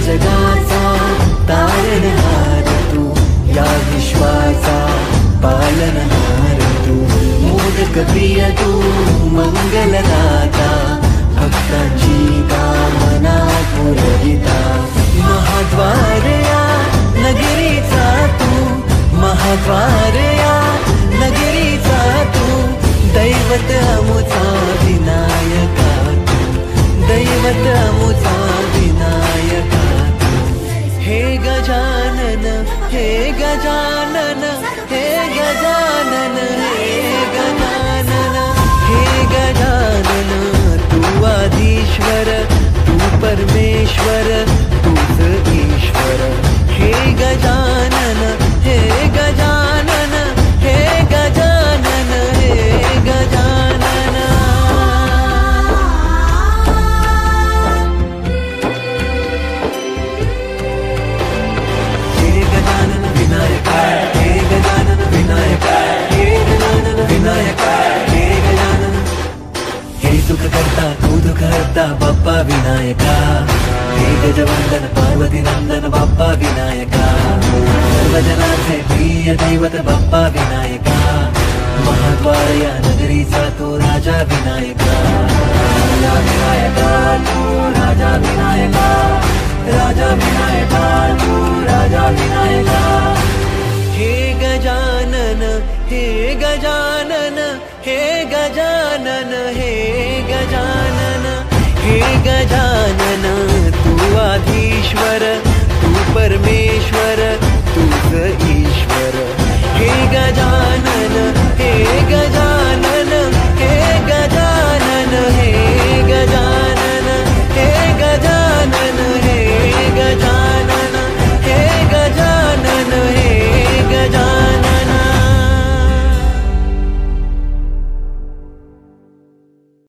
जगाचा तारणहार तू, या विश्वाचा पालनहार तू, मोदक प्रिय तू, मंगलदाता, भक्तांची कामना पुरविता, महाद्वार या नगरीचा तू, महाद्वार या नगरीचा तू, दैवत अमुचा विनायका तू, दैवत अमुचा विनायका तू. हे गजानन, हे गजानन, हे गजानन, हे गजानन, हे गजानन, तू आदिश्वर, तू परमेश्वर, तूच ईश्वर. हे गजानन, हे गजानन, हे गजानन, हे गजानन. हे गजानन विनायका, हे गजानन विनायका, हे गजानन विनायका, हे गजानन. हे सुख करता तू दुःख हरता बाप्पा विनायका, हे गजवंदन पार्वती नंदन बाप्पा विनायका, सर्वजनांचे प्रिय दैवत बाप्पा विनायका, महाद्वार या नगरीचा तू राजा विनायका, राजा विनायका तू, राजा विनायका, राजा विनायका तू, राजा विनायका. हे गजानन, हे गजानन, हे गजानन, हे गजानन, हे गजानन, तू आधीश्वर, तू परमेश्वर, तूच ईश्वर. हे गजानन, हे गजानन.